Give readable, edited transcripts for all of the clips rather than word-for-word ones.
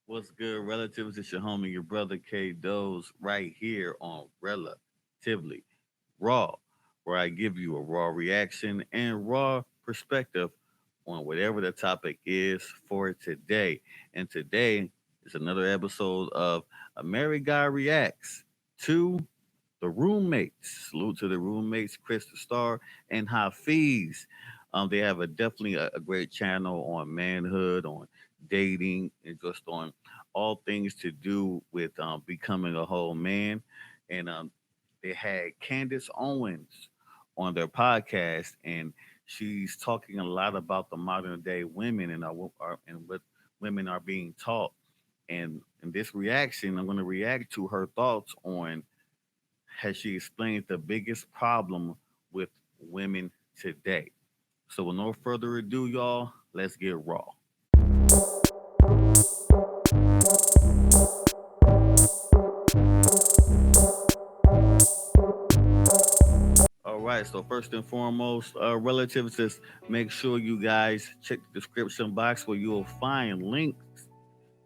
What's good, relatives? It's your homie, your brother K Doze, right here on Relatively Raw, where I give you a raw reaction and raw perspective on whatever the topic is for today. And today is another episode of A Married Guy Reacts to the roommates. Salute to the roommates, Chris the Star and Hafiz. They have definitely a great channel on manhood, on dating, and just on all things to do with becoming a whole man. And they had Candice Owens on their podcast, and she's talking a lot about the modern day women and what women are being taught. And in this reaction, I'm going to react to her thoughts on has she explained the biggest problem with women today. So, with no further ado, y'all, let's get raw. All right, so first and foremost, relatives, just make sure you guys check the description box where you will find links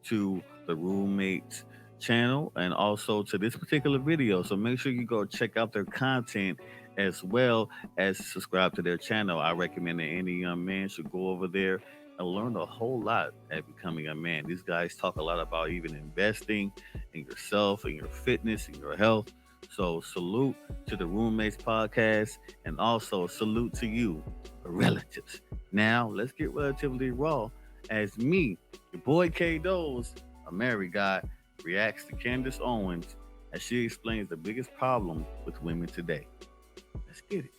to the roommates channel and also to this particular video. So make sure you go check out their content as well as subscribe to their channel. I recommend that any young man should go over there and learn a whole lot at becoming a man. These guys talk a lot about even investing in yourself and your fitness and your health. So salute to the roommates podcast and also salute to you, relatives. Now let's get relatively raw as me, your boy K Doze, a married guy, reacts to Candace Owens as she explains the biggest problem with women today. Let's get it.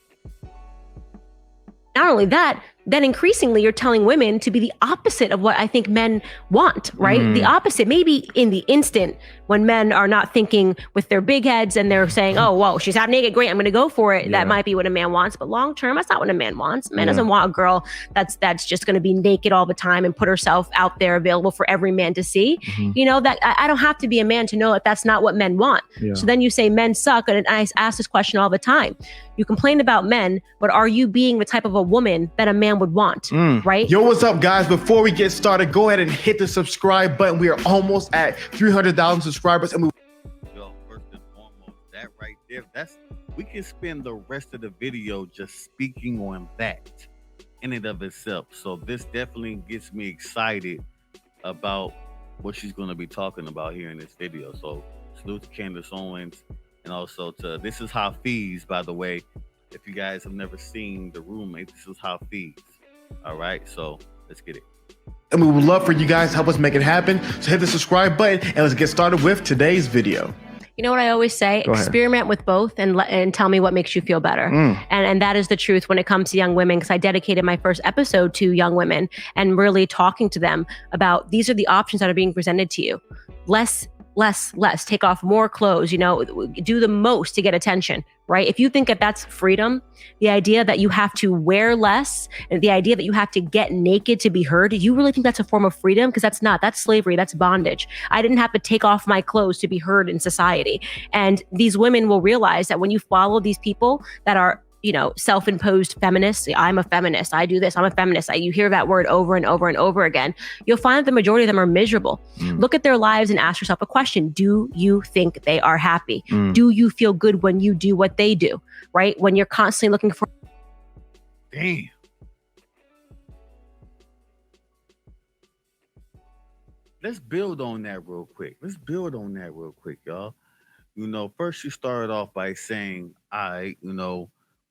Not only that, then increasingly you're telling women to be the opposite of what I think men want, right? The opposite, maybe in the instant when men are not thinking with their big heads and they're saying, oh, whoa, she's half naked, great, I'm going to go for it. That might be what a man wants. But long term, that's not what a man wants. A man doesn't want a girl that's just going to be naked all the time and put herself out there available for every man to see. You know, that I don't have to be a man to know that that's not what men want. So then you say men suck. And I ask this question all the time. You complain about men, but are you being the type of a woman that a man would want? Right? Yo, what's up, guys? Before we get started, go ahead and hit the subscribe button. We are almost at 300,000 subscribers, and Yo, first and foremost, that right there, we can spend the rest of the video just speaking on that in and of itself. So this definitely gets me excited about what she's going to be talking about here in this video. So salute to Candace Owens and also to, this is Hafiz, by the way. If you guys have never seen The Roommate, this is Hafiz. All right, so let's get it. And we would love for you guys to help us make it happen. So hit the subscribe button and let's get started with today's video. You know what I always say? Experiment with both and tell me what makes you feel better. And that is the truth when it comes to young women, because I dedicated my first episode to young women and really talking to them about these are the options that are being presented to you. Less. Take off more clothes, do the most to get attention, right? If you think that that's freedom, the idea that you have to wear less and the idea that you have to get naked to be heard, you really think that's a form of freedom? Because that's slavery, that's bondage. I didn't have to take off my clothes to be heard in society. And these women will realize that when you follow these people that are self-imposed feminists. I'm a feminist. I do this. I'm a feminist. You hear that word over and over and over again. You'll find that the majority of them are miserable. Look at their lives and ask yourself a question. Do you think they are happy? Do you feel good when you do what they do? Right? When you're constantly looking for. Damn. Let's build on that real quick. Y'all. First you started off by saying,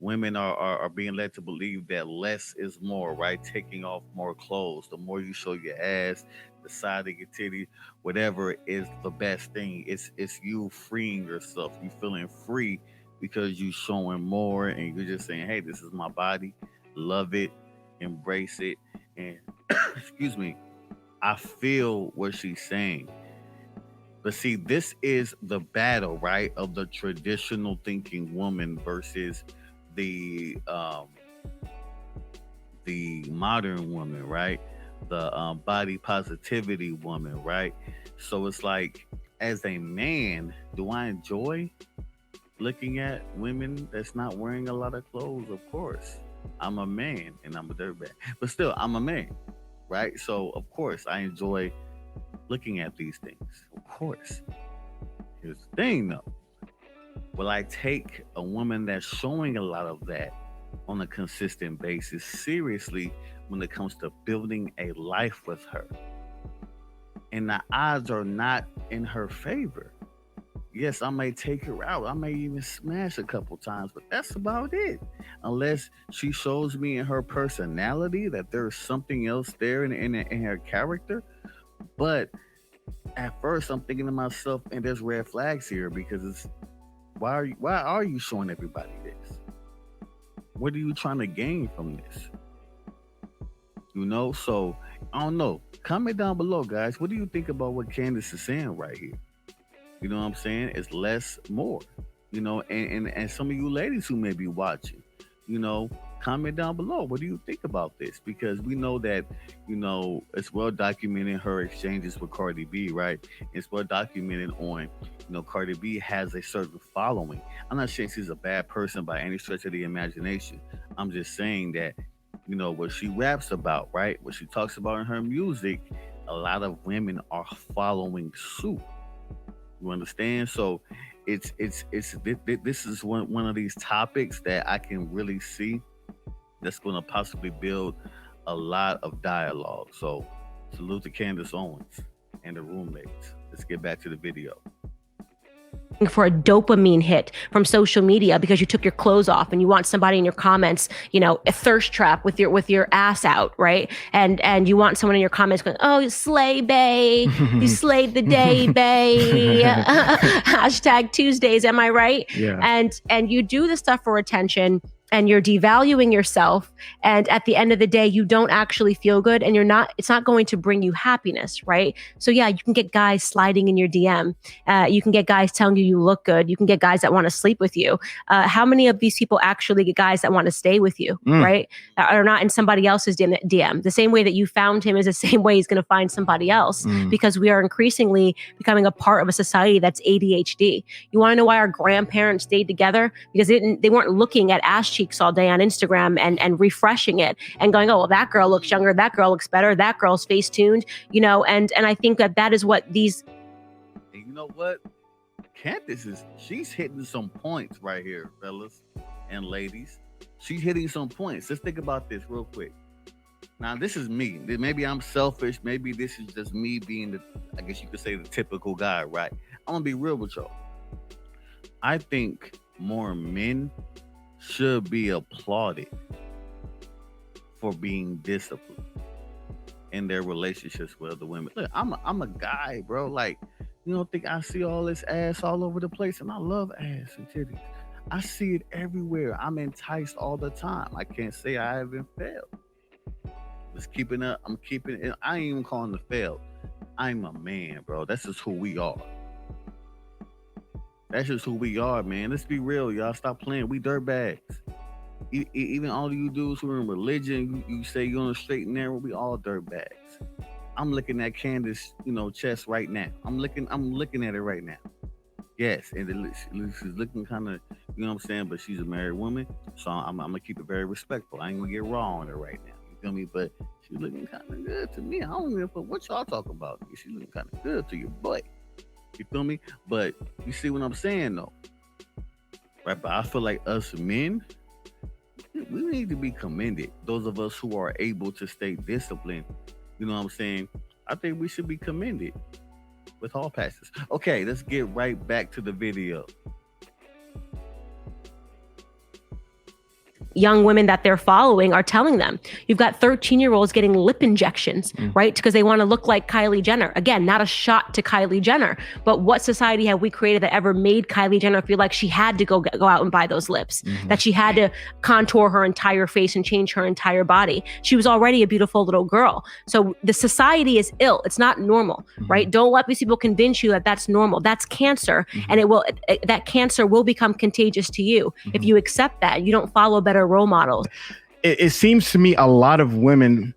women are being led to believe that less is more, right? Taking off more clothes. The more you show your ass, the side of your titty, whatever is the best thing. It's you freeing yourself. You feeling free because you showing more and you're just saying, hey, this is my body. Love it. Embrace it. And excuse me, I feel what she's saying. But see, this is the battle, right, of the traditional thinking woman versus the modern woman, right? The body positivity woman, right? So it's like, as a man, do I enjoy looking at women that's not wearing a lot of clothes? Of course. I'm a man and I'm a dirtbag. But still, I'm a man, right? So, of course, I enjoy looking at these things. Of course. Here's the thing though. Will I take a woman that's showing a lot of that on a consistent basis seriously when it comes to building a life with her? And the odds are not in her favor. Yes, I may take her out. I may even smash a couple times, but that's about it. Unless she shows me in her personality that there's something else there in her character. But at first, I'm thinking to myself, and there's red flags here because it's why are you showing everybody this? What are you trying to gain from this? You know, so I don't know. Comment down below, guys. What do you think about what Candice is saying right here? You know what I'm saying? It's less, more. You know, and some of you ladies who may be watching, you know, comment down below. What do you think about this? Because we know that, you know, it's well documented her exchanges with Cardi B, right? It's well documented on, you know, Cardi B has a certain following. I'm not saying she's a bad person by any stretch of the imagination. I'm just saying that, you know, what she raps about, right? What she talks about in her music, a lot of women are following suit. You understand? So this is one of these topics that I can really see that's going to possibly build a lot of dialogue. So salute to Candice Owens and the roommates. Let's get back to the video. For a dopamine hit from social media because you took your clothes off and you want somebody in your comments, you know, a thirst trap with your ass out, right? And you want someone in your comments going, "Oh, you slay, bae, you slayed the day, bae." Hashtag Tuesdays, am I right? Yeah. And you do this stuff for attention. And you're devaluing yourself. And at the end of the day, you don't actually feel good and it's not going to bring you happiness, right? So yeah, you can get guys sliding in your DM. You can get guys telling you look good. You can get guys that want to sleep with you. How many of these people actually get guys that want to stay with you, right? Are not in somebody else's DM. The same way that you found him is the same way he's going to find somebody else because we are increasingly becoming a part of a society that's ADHD. You want to know why our grandparents stayed together? Because they weren't looking at ass cheeks all day on Instagram and refreshing it and going, "Oh, well, that girl looks younger, that girl looks better, that girl's face tuned," you know, and I think that is what these. And you know what? Candice she's hitting some points right here, fellas and ladies. She's hitting some points. Let's think about this real quick. Now, this is me. Maybe I'm selfish. Maybe this is just me being I guess you could say the typical guy, right? I'm gonna be real with y'all. I think more men should be applauded for being disciplined in their relationships with other women. Look, I'm a guy, bro. Like, you don't think I see all this ass all over the place? And I love ass and titties. I see it everywhere. I'm enticed all the time. I can't say I haven't failed. Just keeping up. I'm keeping it. I ain't even calling it failed. I'm a man, bro. That's just who we are. That's just who we are, man. Let's be real, y'all. Stop playing. We dirtbags. Even all of you dudes who are in religion, you say you're on the straight and narrow. We all dirtbags. I'm looking at Candice, you know, chest right now. I'm looking at it right now. Yes, and she's looking kind of, you know what I'm saying. But she's a married woman, so I'm gonna keep it very respectful. I ain't gonna get raw on her right now. You feel me? But she's looking kind of good to me. I don't give a fuck what y'all talking about. She's looking kind of good to your boy. You feel me? But you see what I'm saying, though, right? But I feel like us men, we need to be commended. Those of us who are able to stay disciplined, you know what I'm saying? I think we should be commended with all passes. Okay, let's get right back to the video. Young women that they're following are telling them. You've got 13-year-olds getting lip injections, right? Because they want to look like Kylie Jenner. Again, not a shot to Kylie Jenner, but what society have we created that ever made Kylie Jenner feel like she had to go out and buy those lips, that she had to contour her entire face and change her entire body? She was already a beautiful little girl. So the society is ill. It's not normal, right? Don't let these people convince you that that's normal. That's cancer. And that cancer will become contagious to you if you accept that. You don't follow better role models. It seems to me a lot of women,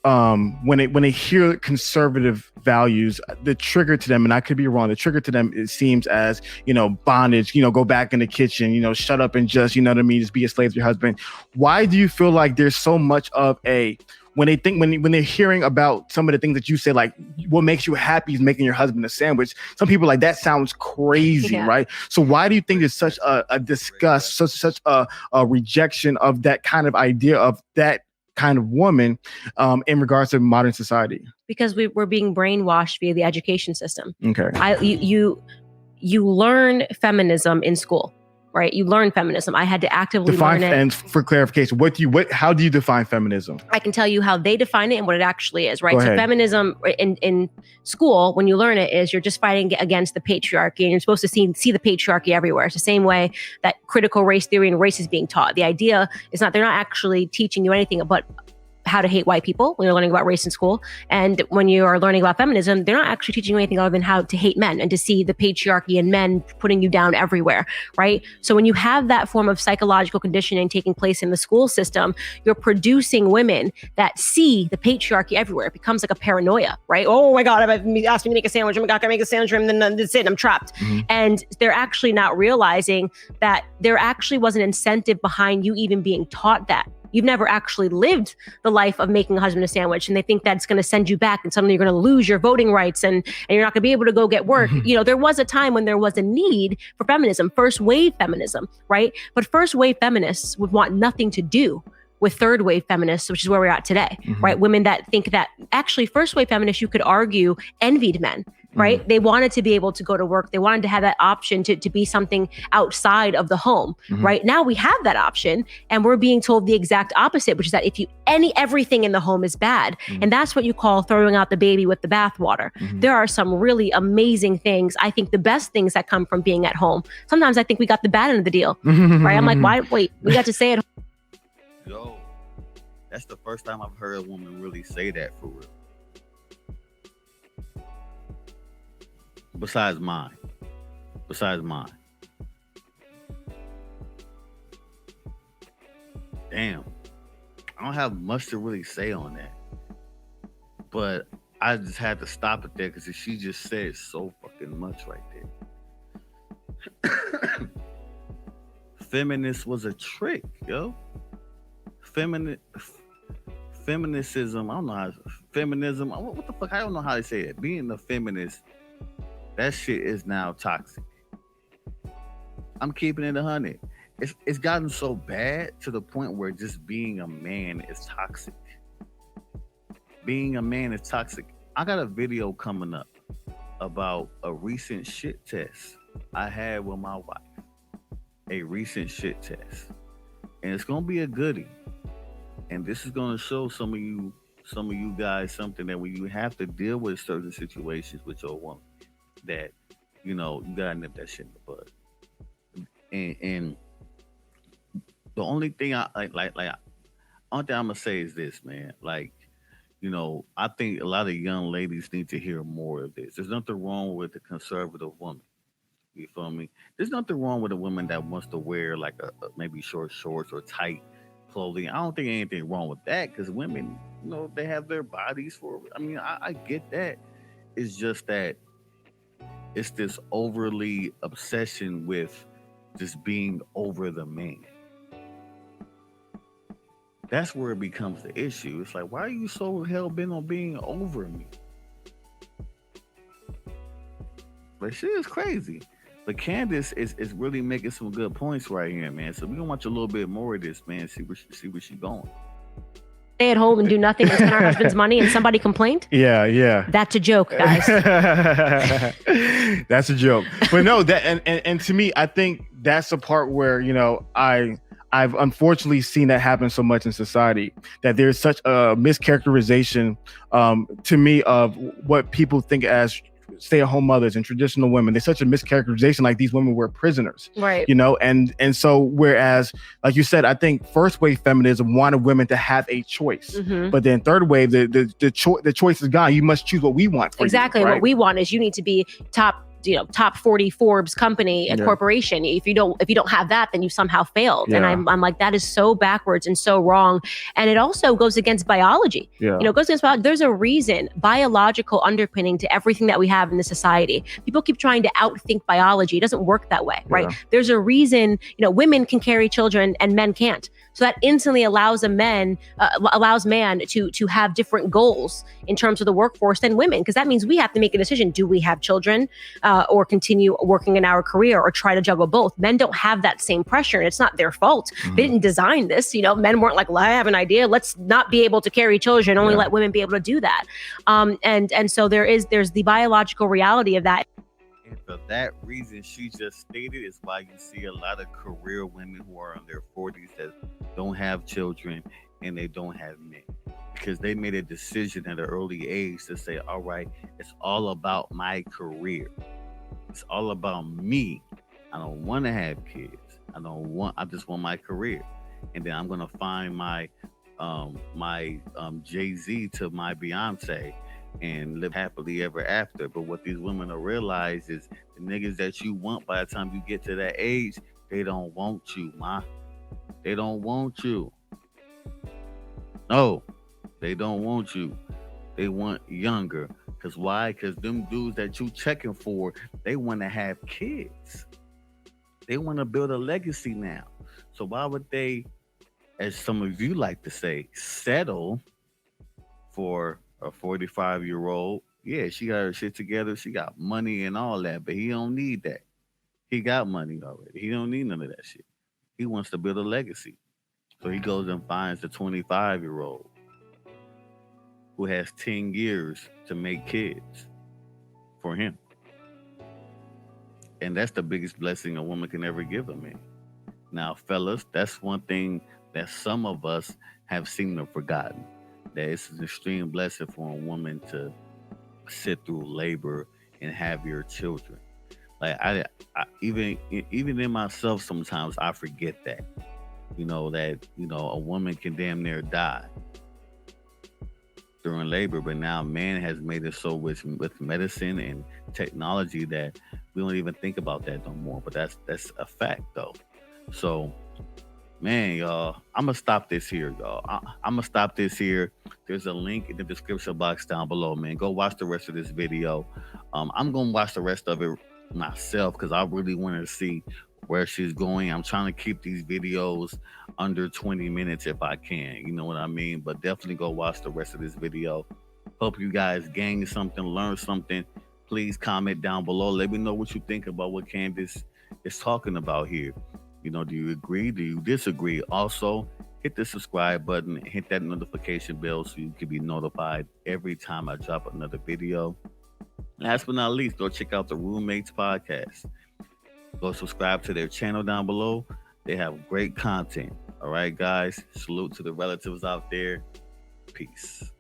when they hear conservative values, the trigger to them, and I could be wrong, the trigger to them, it seems as, you know, bondage, you know, go back in the kitchen, you know, shut up and just, you know what I mean, just be a slave to your husband. Why do you feel like there's so much of a when they're hearing about some of the things that you say, like what makes you happy is making your husband a sandwich. Some people like that sounds crazy, right? So why do you think there's such a disgust, such a rejection of that kind of idea of that kind of woman in regards to modern society? Because we're being brainwashed via the education system. Okay. You learn feminism in school, right? You learn feminism. I had to actively learn it. And for clarification, how do you define feminism? I can tell you how they define it and what it actually is, right? So feminism in school, when you learn it, is you're just fighting against the patriarchy, and you're supposed to see the patriarchy everywhere. It's the same way that critical race theory and race is being taught. The idea is they're not actually teaching you anything but how to hate white people when you're learning about race in school. And when you are learning about feminism, they're not actually teaching you anything other than how to hate men and to see the patriarchy and men putting you down everywhere, right? So when you have that form of psychological conditioning taking place in the school system, you're producing women that see the patriarchy everywhere. It becomes like a paranoia, right? Oh my God, if asked me to make a sandwich, oh my God, can I make a sandwich? And then that's it, I'm trapped. Mm-hmm. And they're actually not realizing that there actually was an incentive behind you even being taught that. You've never actually lived the life of making a husband a sandwich, and they think that's going to send you back and suddenly you're going to lose your voting rights and you're not going to be able to go get work. Mm-hmm. You know, there was a time when there was a need for feminism, first wave feminism, right? But first wave feminists would want nothing to do with third wave feminists, which is where we're at today, mm-hmm. right? Women that think that actually first wave feminists, you could argue, envied men. Right? Mm-hmm. They wanted to be able to go to work. They wanted to have that option to be something outside of the home. Mm-hmm. Right now we have that option, and we're being told the exact opposite, which is that everything in the home is bad. Mm-hmm. And that's what you call throwing out the baby with the bathwater. Mm-hmm. There are some really amazing things. I think the best things that come from being at home. Sometimes I think we got the bad end of the deal. Right? I'm like, wait, we got to say it. Yo, that's the first time I've heard a woman really say that for real. Besides mine. Damn. I don't have much to really say on that. But I just had to stop it there because she just said so fucking much right there. Feminist was a trick, yo. Feminism, I don't know how. Feminism, what the fuck? I don't know how to say it. Being a feminist, that shit is now toxic. I'm keeping it 100. It's gotten so bad to the point where just being a man is toxic. Being a man is toxic. I got a video coming up about a recent shit test I had with my wife. A recent shit test. And it's gonna be a goodie. And this is gonna show some of you guys something that when you have to deal with certain situations with your woman, that you gotta nip that shit in the bud. And the only thing only thing I'm gonna say is this, man. I think a lot of young ladies need to hear more of this. There's nothing wrong with a conservative woman. You feel me? There's nothing wrong with a woman that wants to wear like a maybe short shorts or tight clothing. I don't think anything wrong with that because women, they have their bodies for. I mean, I get that. It's just that it's this overly obsession with just being over the man. That's where it becomes the issue. It's like, why are you so hell-bent on being over me? But shit is crazy. But Candice is really making some good points right here, man. So we're gonna watch a little bit more of this, man. See where she's going. Stay at home and do nothing and spend our husband's money, and somebody complained? Yeah. That's a joke, guys. That's a joke. But no, that and to me, I think that's the part where, I've unfortunately seen that happen so much in society, that there's such a mischaracterization to me of what people think as stay-at-home mothers and traditional women. There's such a mischaracterization, like these women were prisoners, right? And so whereas, like you said, I think first wave feminism wanted women to have a choice, mm-hmm. but then third wave, the choice is gone. You must choose what we want for exactly you, right? What we want is you need to be top 40 Forbes company and corporation. If you don't have that, then you somehow failed. Yeah. And I'm like, that is so backwards and so wrong. And it also goes against biology. Yeah. It goes against biology. There's a reason, biological underpinning to everything that we have in this society. People keep trying to outthink biology. It doesn't work that way, right? There's a reason, women can carry children and men can't. So that instantly allows man to have different goals in terms of the workforce than women, because that means we have to make a decision. Do we have children or continue working in our career, or try to juggle both? Men don't have that same pressure. It's not their fault. They didn't design this. Men weren't like, well, I have an idea, let's not be able to carry children, only let women be able to do that. And so there's the biological reality of that. And for that reason she just stated is why you see a lot of career women who are in their 40s that don't have children and they don't have men, because they made a decision at an early age to say, all right, it's all about my career. It's all about me. I don't want to have kids. I just want my career. And then I'm going to find my Jay-Z to my Beyonce and live happily ever after. But what these women will realize is the niggas that you want by the time you get to that age, they don't want you, ma. They don't want you. No, they don't want you. They want younger. Because why? Because them dudes that you checking for, they want to have kids. They want to build a legacy now. So why would they, as some of you like to say, settle for a 45-year-old? Yeah, she got her shit together. She got money and all that, but he don't need that. He got money already. He don't need none of that shit. He wants to build a legacy. So he goes and finds the 25-year-old who has 10 years to make kids for him. And that's the biggest blessing a woman can ever give a man. Now, fellas, that's one thing that some of us have seemed to have forgotten. That it's an extreme blessing for a woman to sit through labor and have your children. Like I even in myself, sometimes I forget that. That a woman can damn near die during labor, but now man has made it so with medicine and technology that we don't even think about that no more. But that's a fact though. So man, y'all, I'm gonna stop this here, y'all. I'm gonna stop this here. There's a link in the description box down below, man. Go watch the rest of this video. I'm gonna watch the rest of it myself because I really want to see where she's going. I'm trying to keep these videos under 20 minutes if I can. You know what I mean? But definitely go watch the rest of this video. Hope you guys gain something, learn something. Please comment down below. Let me know what you think about what Candice is talking about here. Do you agree? Do you disagree? Also, hit the subscribe button, hit that notification bell so you can be notified every time I drop another video. Last but not least, go check out the Roommates podcast. Go subscribe to their channel down below. They have great content. All right, guys. Salute to the relatives out there. Peace.